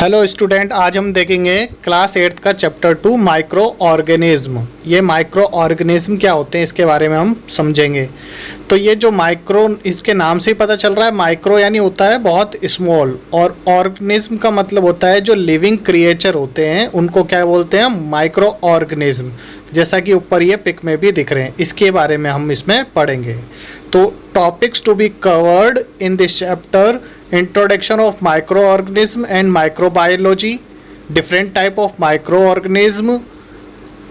Hello student, आज हम देखेंगे क्लास 8 का चैप्टर 2 माइक्रो ऑर्गेनिज्म। ये माइक्रो ऑर्गेनिज्म क्या होते हैं इसके बारे में हम समझेंगे। तो ये जो माइक्रो, इसके नाम से ही पता चल रहा है, माइक्रो यानी होता है बहुत स्मॉल, और ऑर्गेनिज्म का मतलब होता है जो लिविंग क्रिएचर होते हैं उनको क्या बोलते हैं, माइक्रो ऑर्गेनिज्म। जैसा कि ऊपर ये पिक में भी दिख रहे हैं, इसके बारे में हम इसमें पढ़ेंगे। तो topics to be covered in this chapter: introduction of microorganism and microbiology, different type of microorganism,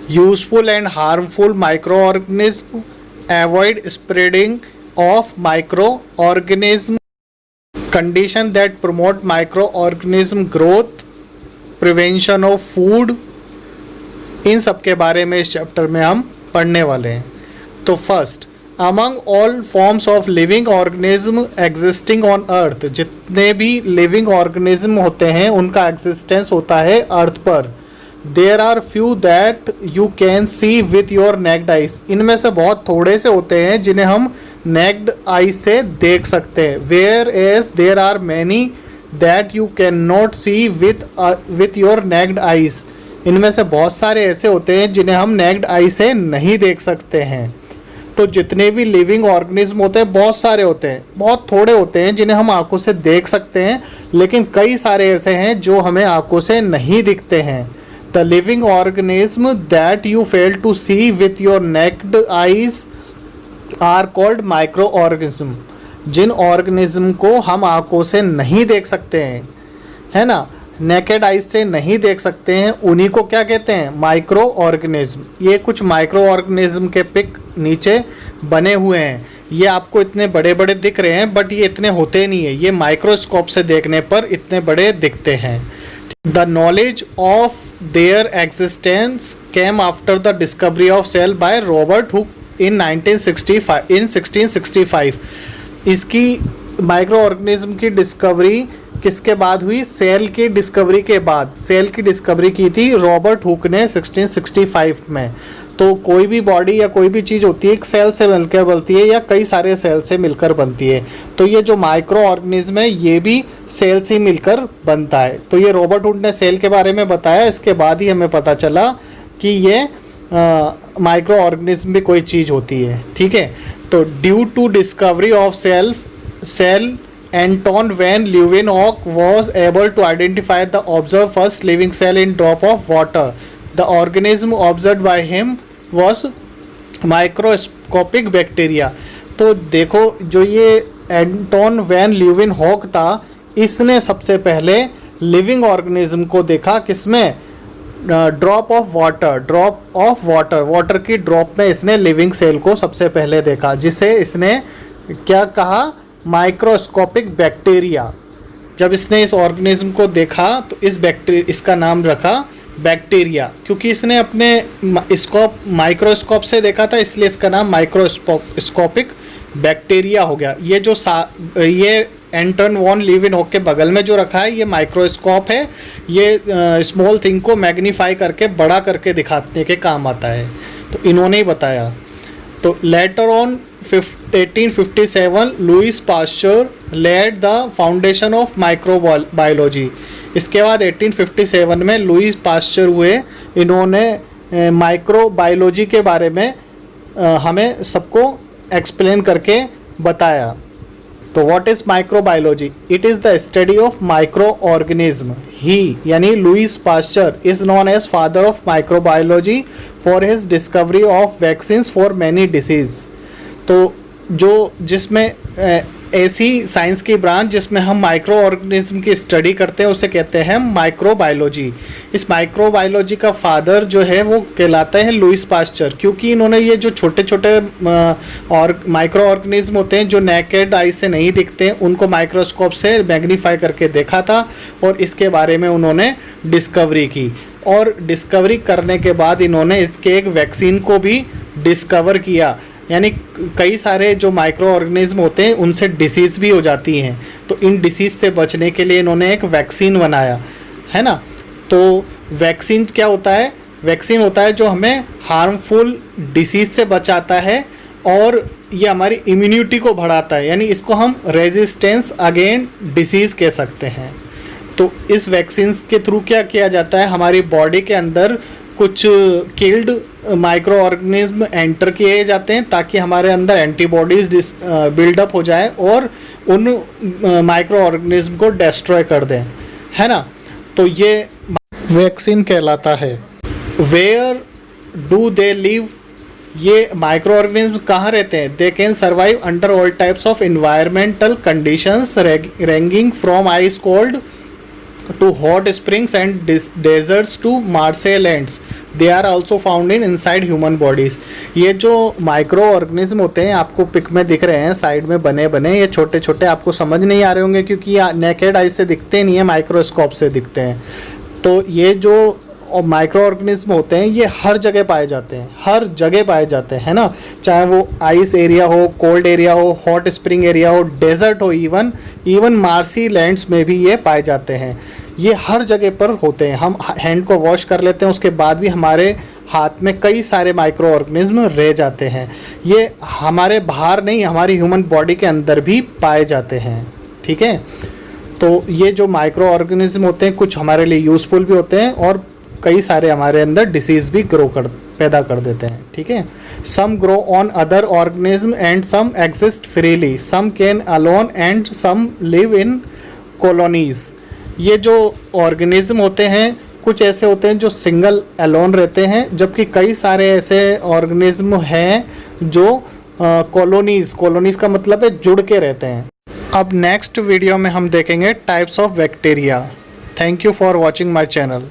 useful and harmful microorganism, avoid spreading of microorganism, condition that promote microorganism growth, prevention of food। इन सब के बारे में इस chapter में हम पढ़ने वाले हैं। तो first, among all forms of living organism existing on earth, जितने भी लिविंग ऑर्गेनिज्म होते हैं उनका एग्जिस्टेंस होता है अर्थ पर। There are few that you can see with your naked eyes, इनमें से बहुत थोड़े से होते हैं जिन्हें हम नेक्ड आइज से देख सकते हैं। Whereas there are many that you can not see with your naked eyes, इनमें से बहुत सारे ऐसे होते हैं जिन्हें हम नेक्ड आई से नहीं देख सकते हैं। तो जितने भी लिविंग ऑर्गेनिज्म होते हैं बहुत सारे होते हैं, बहुत थोड़े होते हैं जिन्हें हम आंखों से देख सकते हैं, लेकिन कई सारे ऐसे हैं जो हमें आंखों से नहीं दिखते हैं। The living organism that you fail to see with your naked eyes are called micro organism. जिन ऑर्गेनिज्म को हम आंखों से नहीं देख सकते हैं, है ना, नेकेड आइज से नहीं देख सकते हैं, उन्हीं को क्या कहते हैं, माइक्रो ऑर्गेनिज्म। ये कुछ माइक्रो ऑर्गेनिज्म के पिक नीचे बने हुए हैं। ये आपको इतने बड़े बड़े दिख रहे हैं, बट ये इतने होते नहीं है, ये माइक्रोस्कोप से देखने पर इतने बड़े दिखते हैं। The knowledge of their existence came after the discovery of cell by Robert Hooke in 1665। इसकी माइक्रो ऑर्गेनिज्म की डिस्कवरी किसके बाद हुई, सेल की डिस्कवरी के बाद। सेल की डिस्कवरी की थी रॉबर्ट हुक ने 1665 में। तो कोई भी बॉडी या कोई भी चीज़ होती है एक सेल से मिलकर बनती है या कई सारे सेल से मिलकर बनती है। तो ये जो माइक्रो ऑर्गेनिज्म है ये भी सेल से मिलकर बनता है। तो ये रॉबर्ट हुक ने सेल के बारे में बताया, इसके बाद ही हमें पता चला कि ये माइक्रो ऑर्गेनिज्म भी कोई चीज़ होती है। ठीक है, तो due to discovery of cell Anton van Leeuwenhoek was able to identify the observed first living cell in drop of water. The organism observed by him was microscopic bacteria. तो देखो, जो ये एंटोन वैन ल्यूवेनहॉक था, इसने सबसे पहले living organism को देखा किसमें, ड्रॉप ऑफ वाटर, वाटर की ड्रॉप में इसने लिविंग सेल को सबसे पहले देखा, जिसे इसने क्या कहा, माइक्रोस्कोपिक बैक्टीरिया। जब इसने इस ऑर्गेनिज्म को देखा तो इसका नाम रखा बैक्टीरिया, क्योंकि इसने अपने माइक्रोस्कोप से देखा था, इसलिए इसका नाम माइक्रोस्कोपिक बैक्टीरिया हो गया। ये एंटन वॉन लीवेनहॉक के बगल में जो रखा है ये माइक्रोस्कोप है, ये स्मॉल थिंग को मैग्नीफाई करके बड़ा करके दिखाने के काम आता है। तो इन्होंने ही बताया। तो later on 1857 Louis Pasteur laid the foundation of microbiology. इसके बाद 1857 में लुईस पास्चर हुए, इन्होंने माइक्रोबायोलॉजी के बारे में हमें सबको एक्सप्लेन करके बताया। तो what is microbiology? It is the study of micro organism. He यानी Louis Pasteur is known as father of microbiology for his discovery of vaccines for many disease. तो जिसमें ऐसी साइंस की ब्रांच जिसमें हम माइक्रो ऑर्गेनिज्म की study करते हैं उसे कहते हैं माइक्रोबायोलॉजी। इस माइक्रोबायोलॉजी का फादर जो है वो कहलाते हैं लुईस पास्चर, क्योंकि इन्होंने ये जो छोटे छोटे और माइक्रो ऑर्गेनिज्म होते हैं जो नेकेड आई से नहीं दिखते हैं, उनको माइक्रोस्कोप से मैग्नीफाई करके देखा था और इसके बारे में उन्होंने डिस्कवरी की। और डिस्कवरी करने के बाद इन्होंने इसके एक वैक्सीन को भी डिस्कवर किया। यानी कई सारे जो माइक्रो ऑर्गेनिज्म होते हैं उनसे डिसीज़ भी हो जाती हैं, तो इन डिसीज़ से बचने के लिए इन्होंने एक वैक्सीन बनाया, है ना। तो वैक्सीन क्या होता है? वैक्सीन होता है जो हमें हार्मफुल डिसीज़ से बचाता है और ये हमारी इम्यूनिटी को बढ़ाता है, यानी इसको हम रेजिस्टेंस अगेंस्ट डिसीज़ कह सकते हैं। तो इस वैक्सीन के थ्रू क्या किया जाता है, हमारी बॉडी के अंदर कुछ किल्ड माइक्रो ऑर्गेनिज्म एंटर किए जाते हैं ताकि हमारे अंदर एंटीबॉडीज बिल्डअप हो जाए और उन माइक्रो ऑर्गेनिज्म को डिस्ट्रॉय कर दें, है ना। तो ये वैक्सीन कहलाता है। वेयर डू दे लिव, ये माइक्रो ऑर्गेनिज्म कहाँ रहते हैं? They can survive under all types of environmental conditions ranging from ice cold to hot springs and deserts to marshlands. They are also found in inside human bodies. ये जो micro organism होते हैं आपको pick में दिख रहे हैं side में बने बने, ये छोटे छोटे आपको समझ नहीं आ रहे होंगे क्योंकि नेकेड आई से दिखते नहीं है, माइक्रोस्कोप से दिखते हैं। तो ये जो माइक्रो ऑर्गेनिज्म होते हैं ये हर जगह पाए जाते हैं, हर जगह पाए जाते हैं, है ना। चाहे वो आइस एरिया हो, कोल्ड एरिया हो, हॉट स्प्रिंग एरिया हो, डेजर्ट हो, इवन मार्सी लैंड्स में भी ये पाए जाते हैं। ये हर जगह पर होते हैं। हम हैंड को वॉश कर लेते हैं उसके बाद भी हमारे हाथ में कई सारे माइक्रो ऑर्गेनिज्म रह जाते हैं। ये हमारे बाहर नहीं, हमारी ह्यूमन बॉडी के अंदर भी पाए जाते हैं, ठीक है। तो ये जो माइक्रो ऑर्गेनिज्म होते हैं कुछ हमारे लिए यूज़फुल भी होते हैं और कई सारे हमारे अंदर डिसीज़ भी पैदा कर देते हैं, ठीक है। Some grow on other organism and some exist freely, some can alone and some live in colonies. ये जो ऑर्गेनिज्म होते हैं कुछ ऐसे होते हैं जो सिंगल अलोन रहते हैं, जबकि कई सारे ऐसे ऑर्गेनिज्म हैं जो कॉलोनीज का मतलब है जुड़ के रहते हैं। अब नेक्स्ट वीडियो में हम देखेंगे types of bacteria. Thank you for watching my channel.